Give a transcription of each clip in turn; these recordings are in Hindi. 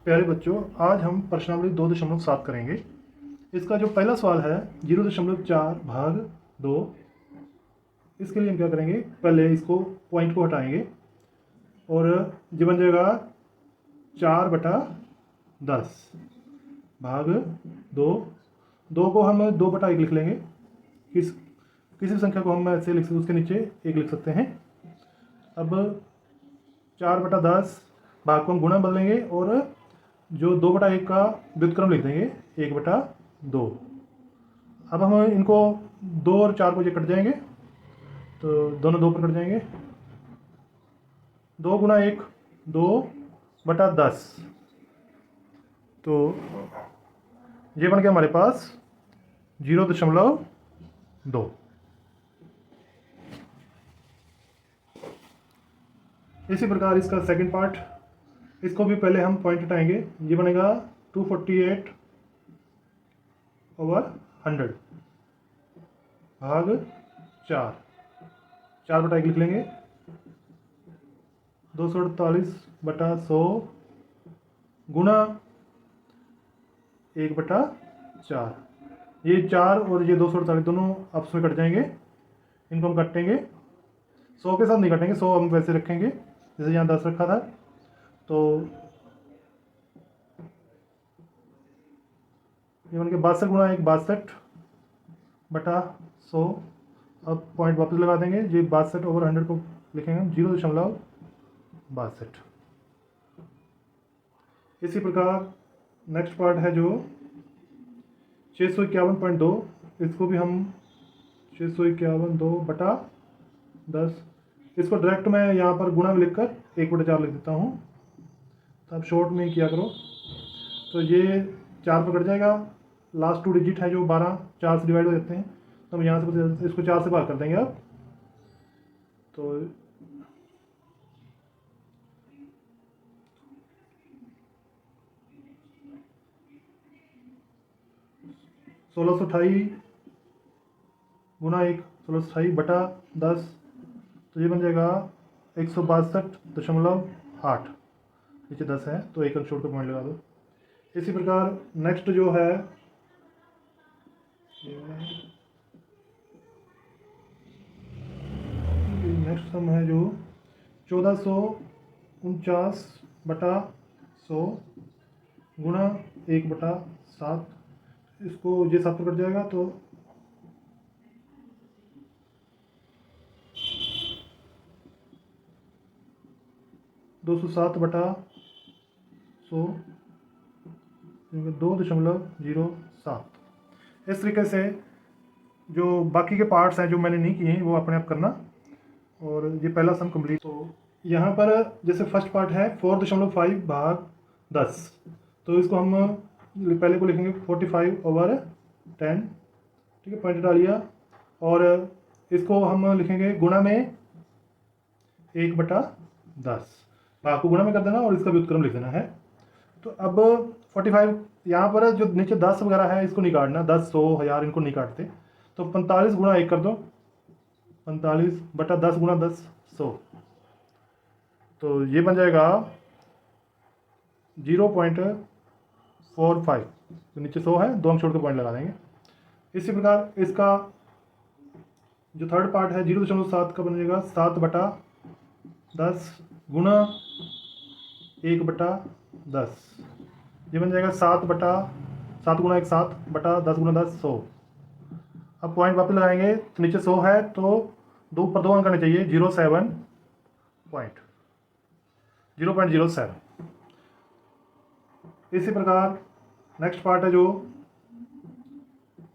प्यारे बच्चों, आज हम प्रश्नावली 2.7 करेंगे। इसका जो पहला सवाल है 0.4 भाग 2। इसके लिए हम क्या करेंगे, पहले इसको पॉइंट को हटाएंगे और ये बन जाएगा 4/10 भाग 2। 2 को हम 2/1 लिख लेंगे। किसी भी संख्या को हम ऐसे लिख सकते, उसके नीचे 1 लिख सकते हैं। अब 4/10 भाग को हम गुणा बदलेंगे और जो 2/1 का व्युत्क्रम लिख देंगे 1/2। अब हम इनको 2 और 4 को ये कट जाएंगे, तो दोनों 2 पर कट जाएंगे। 2 गुणा 1 2/10, तो ये बन गया हमारे पास 0.2। इसी प्रकार इसका सेकंड पार्ट, इसको भी पहले हम पॉइंट हटाएंगे। ये बनेगा 248/100 भाग 4/1 लिख लेंगे। 248/100 गुणा 1/4। ये 4 और ये 248 दोनों आपस में कट जाएंगे, इनको हम काटेंगे। 100 के साथ नहीं काटेंगे, 100 हम वैसे रखेंगे जैसे यहाँ 10 रखा था। तो ये बन के 62 गुणा 1 62/100। अब पॉइंट वापस लगा देंगे। ये 62/100 को लिखेंगे हम 0.62। इसी प्रकार नेक्स्ट पार्ट है जो 651.2, इसको भी हम 651/2/10, इसको डायरेक्ट मैं यहाँ पर गुणा में लिखकर 1/4 लिख देता हूँ। तो आप शॉर्ट में किया करो। तो ये 4 पर कट जाएगा। लास्ट 2 डिजिट है जो 12 4 से डिवाइड हो जाते हैं, तो हम यहाँ से इसको 4 से भाग कर देंगे। अब तो सोलह सौ 1628/10, तो ये बन जाएगा 162.8। नीचे 10 है तो एक अंक छोड़ कर पॉइंट लगा दो। इसी प्रकार नेक्स्ट जो है नेक्स्ट सम है जो 1449/100 गुणा 1/7। इसको ये 7 पर कट जाएगा, तो 207/100 2.07। इस तरीके से जो बाकी के पार्ट्स हैं जो मैंने नहीं किए हैं वो अपने आप करना। और ये पहला सम कंप्लीट। तो यहाँ पर जैसे फर्स्ट पार्ट है 4.5 भाग 10, तो इसको हम पहले को लिखेंगे 45/10। ठीक है, पॉइंट डाल लिया। और इसको हम लिखेंगे गुणा में 1/10। भाग को गुणा में कर देना और इसका व्युत्क्रम लिख देना है। तो अब 45 यहाँ पर जो नीचे 10 वगैरह है इसको नहीं काटना, 10 100 1000 इनको नहीं काटते। तो 45 गुणा 1 कर दो, 45/10 गुणा 10 100। तो ये बन जाएगा 0.45। तो नीचे 100 है, 2 अंक छोड़ के पॉइंट लगा देंगे। इसी प्रकार इसका जो थर्ड पार्ट है 0.7 का बन जाएगा 7/10 गुणा 1/10। ये बन जाएगा 7 गुणा 1 7/10 गुणा 10 100। अब पॉइंट वापस लगाएंगे, तो नीचे 100 है तो 2 पर 2 अंक आने चाहिए, 0.07। इसी प्रकार नेक्स्ट पार्ट है जो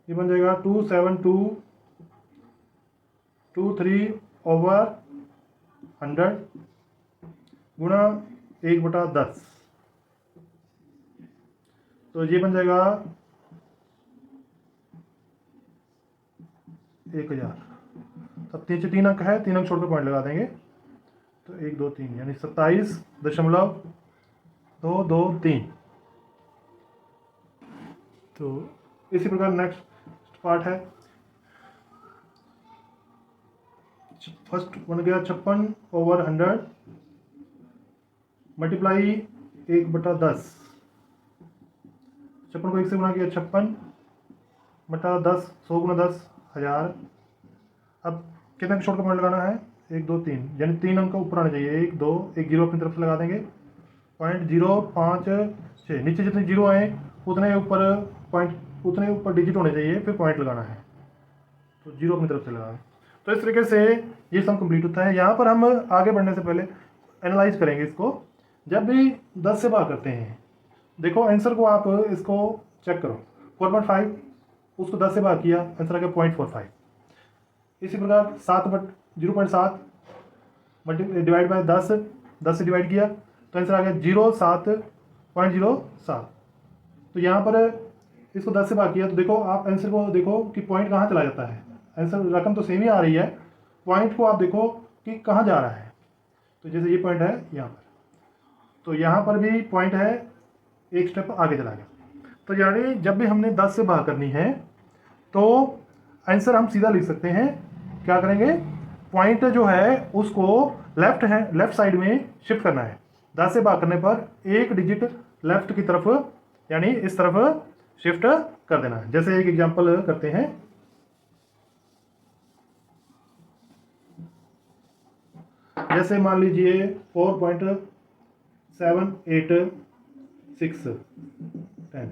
ये बन जाएगा 27223/100 गुणा 1/10। तो ये बन जाएगा 1000। तब नीचे 3 अंक है, 3 अंक छोड़कर पॉइंट लगा देंगे। तो 1 2 3 यानी 27.223। तो इसी प्रकार नेक्स्ट पार्ट है, फर्स्ट बन गया 56/100 मल्टीप्लाई 1/10। 56 को 1 से गुना किया 56 बटा 10, 100 गुना 10 1000। अब कितने का शॉर्ट का पॉइंट लगाना है, 1 2 3, यानी 3 अंक ऊपर आने चाहिए, 1 2, एक जीरो अपनी तरफ से लगा देंगे, पॉइंट 0 5 6, नीचे जितने जीरो आए उतने ऊपर पॉइंट, उतने ऊपर डिजिट होने चाहिए, फिर पॉइंट लगाना है, तो जीरो अपनी तरफ से लगा। तो इस तरीके से ये सम कंप्लीट होता है। यहाँ पर हम आगे बढ़ने से पहले एनालाइज करेंगे इसको। जब भी 10 से भाग करते हैं, देखो आंसर को आप इसको चेक करो, 4.5 उसको 10 से भाग किया, आंसर आ गया 0.45। इसी प्रकार 0.7 डिवाइड बाय 10, 10 से डिवाइड किया तो आंसर आ गया 0.07। तो यहाँ पर इसको 10 से भाग किया तो देखो आप आंसर को देखो कि पॉइंट कहाँ चला जाता है, आंसर रकम तो सेम ही आ रही है, पॉइंट को आप देखो कि कहाँ जा रहा है। तो जैसे ये पॉइंट है यहाँ पर, तो यहाँ पर भी पॉइंट है, एक स्टेप आगे चला गया। तो यानी जब भी हमने 10 से भाग करनी है तो आंसर हम सीधा लिख सकते हैं। क्या करेंगे, पॉइंट जो है उसको लेफ्ट साइड में शिफ्ट करना है। 10 से भाग करने पर एक डिजिट लेफ्ट की तरफ यानी इस तरफ शिफ्ट कर देना है। जैसे एक एग्जांपल करते हैं, जैसे मान लीजिए 4.786 10।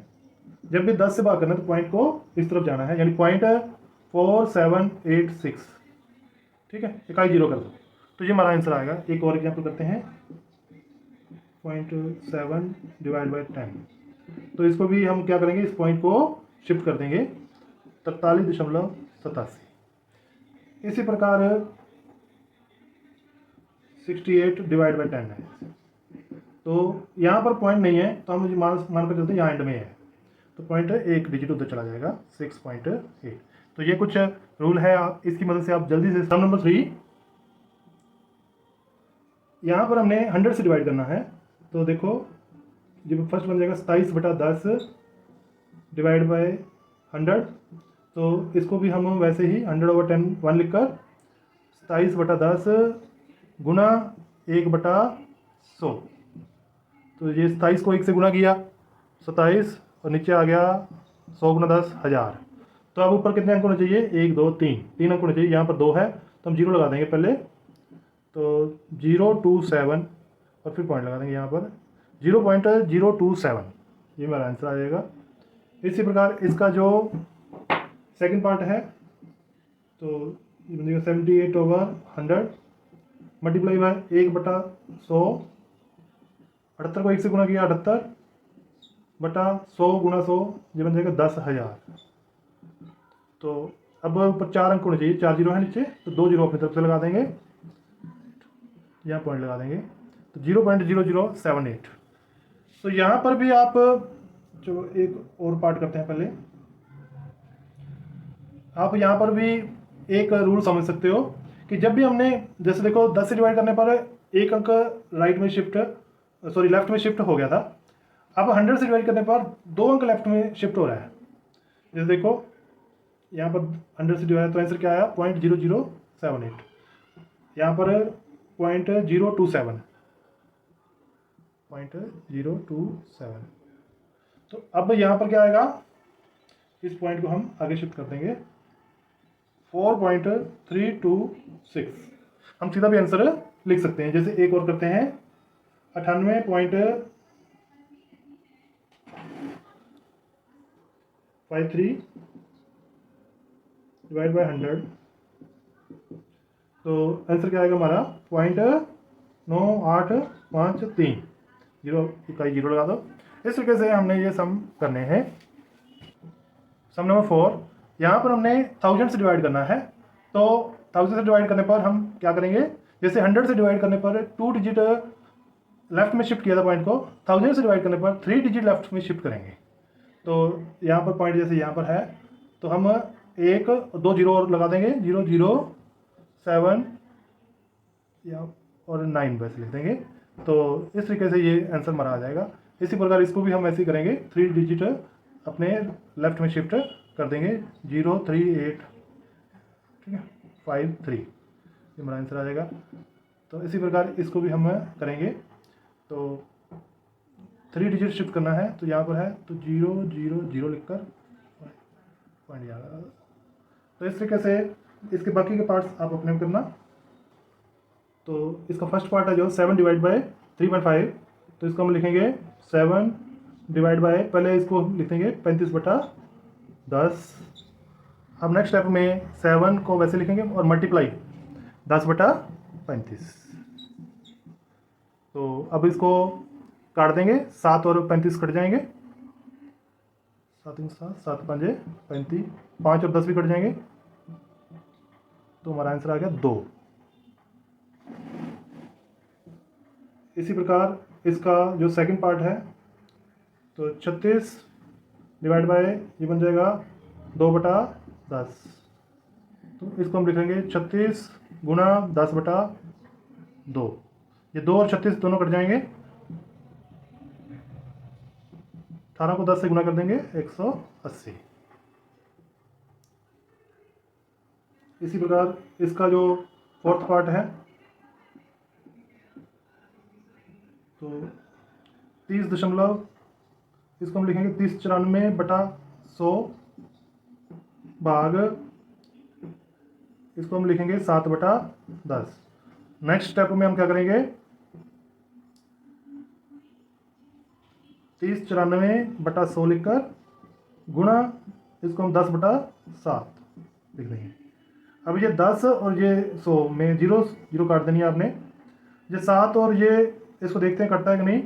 जब भी 10 से भाग करना है तो पॉइंट को इस तरफ जाना है, यानी पॉइंट 4786, ठीक है, इकाई जीरो कर दो तो ये हमारा आंसर आएगा। एक और एग्जांपल करते हैं, 0.7 डिवाइड बाई 10। तो इसको भी हम क्या करेंगे, इस पॉइंट को शिफ्ट कर देंगे 43.87। इसी प्रकार 68 डिवाइड बाई 10 है। तो यहाँ पर पॉइंट नहीं है तो हम मान कर चलते हैं यहाँ एंड में है, तो पॉइंट एक डिजिट उधर चला जाएगा 6.8। तो ये कुछ रूल है, आप इसकी मदद से आप जल्दी से सम नंबर 3, यहाँ पर हमने 100 से डिवाइड करना है। तो देखो जब फर्स्ट बन जाएगा 27/10 डिवाइड बाय 100, तो इसको भी हम वैसे ही 100/10 1 लिख कर 27/10 गुना 1/100। तो ये 27 को 1 से गुना किया 27, और नीचे आ गया 100 गुना 10 1000। तो अब ऊपर कितने अंक होने चाहिए, 1 2 3 अंक होने चाहिए। यहाँ पर 2 है तो हम जीरो लगा देंगे पहले, तो 027 और फिर पॉइंट लगा देंगे यहाँ पर 0.027, ये मेरा आंसर आ जाएगा। इसी प्रकार इसका जो सेकंड पार्ट है, तो ये बनेगा 78/100 मल्टीप्लाई बाय 1/100, 78 को 1 से गुना किया 78 बटा 100 गुना 100, ये बन जाएगा 10,000। तो अब ऊपर 4 अंक होने चाहिए, 4 जीरो है नीचे, तो 2 जीरो अपनी तरफ से लगा देंगे, यहाँ पॉइंट लगा देंगे, तो 0.0078। तो यहाँ पर भी आप जो एक और पार्ट करते हैं, पहले आप यहाँ पर भी एक रूल समझ सकते हो कि जब भी हमने जैसे देखो 10 से डिवाइड करने पर एक अंक लेफ्ट में शिफ्ट हो गया था। अब 100 से डिवाइड करने पर 2 अंक लेफ्ट में शिफ्ट हो रहा है। जैसे देखो यहाँ पर 100 से डिवाइड, तो आंसर क्या आया 0.0078, यहाँ पर 0.027। तो अब यहाँ पर क्या आएगा, इस पॉइंट को हम आगे शिफ्ट कर देंगे 4.326। हम सीधा भी आंसर लिख सकते हैं। जैसे एक और करते हैं 98.53 डिवाइड बाय 100, तो आंसर क्या आएगा हमारा 0.9853, जीरो इकाई जीरो लगा दो। इस तरीके से हमने ये सम करने हैं। सम नंबर 4, यहाँ पर हमने 1000 से डिवाइड करना है। तो 1000 से डिवाइड करने पर हम क्या करेंगे, जैसे 100 से डिवाइड करने पर 2 डिजिट लेफ्ट में शिफ्ट किया था पॉइंट को, 1000 से डिवाइड करने पर 3 डिजिट लेफ्ट में शिफ्ट करेंगे। तो यहाँ पर पॉइंट जैसे यहाँ पर है, तो हम 1 2 जीरो और लगा देंगे, 007 या और 9 वैसे लिख देंगे। तो इस तरीके से ये आंसर हमारा आ जाएगा। इसी प्रकार इसको भी हम ऐसे ही करेंगे, 3 डिजिट अपने लेफ्ट में शिफ्ट कर देंगे, 038, ठीक है, 53, ये हमारा आंसर आ जाएगा। तो इसी प्रकार इसको भी हम करेंगे, तो 3 डिजिट शिफ्ट करना है तो यहाँ पर है तो 0 0 0 लिखकर पॉइंट जाएगा। तो इस तरीके से इसके बाकी के पार्ट्स आप अपने में करना। तो इसका फर्स्ट पार्ट है जो 7 डिवाइड बाई 3.5, तो इसको हम लिखेंगे 7 डिवाइड बाय, पहले इसको लिखेंगे 35/10। अब नेक्स्ट स्टेप में 7 को वैसे लिखेंगे और मल्टीप्लाई 10/35। तो अब इसको काट देंगे, 7 और 35 कट जाएंगे, 7 7 7 5 35, 5 और 10 भी कट जाएंगे, तो हमारा आंसर आ गया 2। इसी प्रकार इसका जो सेकंड पार्ट है तो 36 डिवाइड बाय ये बन जाएगा 2/10। तो इसको हम लिखेंगे 36 गुणा 10/2। ये 2 और 36 दोनों कट जाएंगे, 18 को 10 से गुणा कर देंगे 180। इसी प्रकार इसका जो फोर्थ पार्ट है तो 30 इसको हम लिखेंगे 30/94/100 भाग, इसको हम लिखेंगे 7/10। नेक्स्ट स्टेप में हम क्या करेंगे 30/94/100 लिखकर गुणा, इसको हम 10/7 लिख देंगे। अब ये 10 और ये 100 में 0 0 काट देनी है आपने। ये 7 और ये इसको देखते हैं कटता है कि नहीं,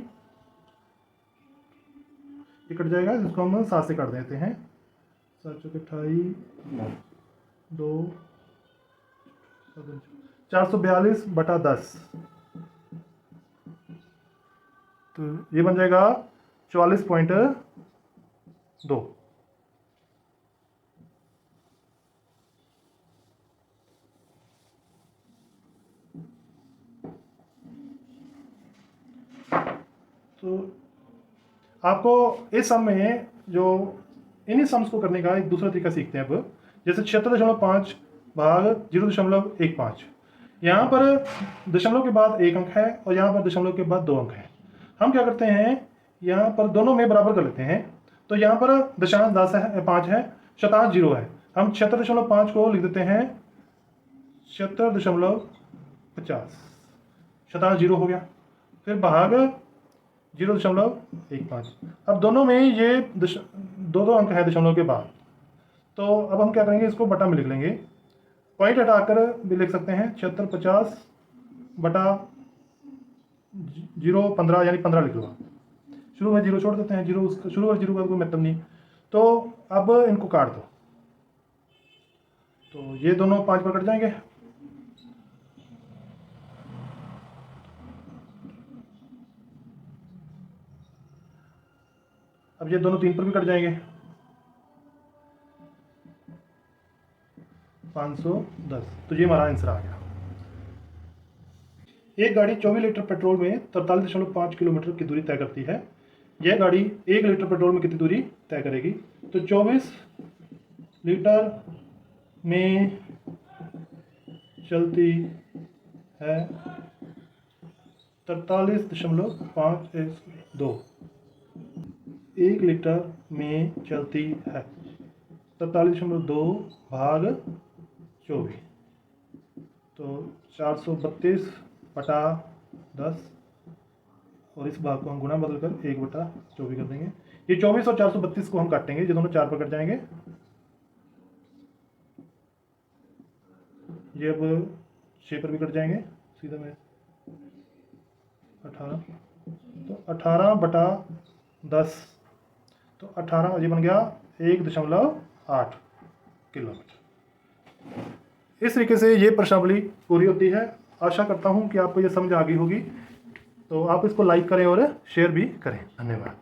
ये कट जाएगा, इसको हम 7 से काट देते हैं। 7 चौके 28 2 442/10, तो ये बन जाएगा 44.2। तो आपको इस सम में जो इन्हीं सम्स को करने का एक दूसरा तरीका सीखते हैं। अब जैसे 76.5 भाग 0.15, यहाँ पर दशमलव के बाद 1 अंक है और यहाँ पर दशमलव के बाद 2 अंक है। हम क्या करते हैं यहाँ पर दोनों में बराबर कर लेते हैं। तो यहाँ पर दशांश 10 है 5 है, शतांश 0 है, हम 76.5 को लिख देते हैं 76.50, शतांश 0 हो गया, फिर भाग 0.15। अब दोनों में ये दो अंक है दशमलव के बाद, तो अब हम क्या करेंगे इसको बटा में लिख लेंगे, पॉइंट हटाकर भी लिख सकते हैं 76/0.15 यानी 15 लिख लो। शुरू में 0 छोड़ देते हैं, 0 शुरू और 0 का कोई मतलब नहीं। तो अब इनको काट दो, तो ये दोनों 5 पर कट जाएंगे, अब ये दोनों 3 पर भी कट जाएंगे, 510। तो ये हमारा आंसर आ गया। एक गाड़ी 24 लीटर पेट्रोल में 43.5 किलोमीटर की दूरी तय करती है। यह गाड़ी 1 लीटर पेट्रोल में कितनी दूरी तय करेगी? तो 24 लीटर में चलती है 43.512। 1 लीटर में चलती है 43.2 भाग 24, तो 432/10, और इस भाग को हम गुणा बदलकर 1/24 कर देंगे। ये 24 और 432 को हम काटेंगे, ये दोनों 4 पर कट जाएंगे। ये अब 6 पर भी कट जाएंगे, सीधा में 18, तो 18/10, तो 18 ये बन गया 1.8 किलोमीटर। इस तरीके से ये प्रश्नावली पूरी होती है। आशा करता हूँ कि आपको ये समझ आ गई होगी। तो आप इसको लाइक करें और शेयर भी करें। धन्यवाद।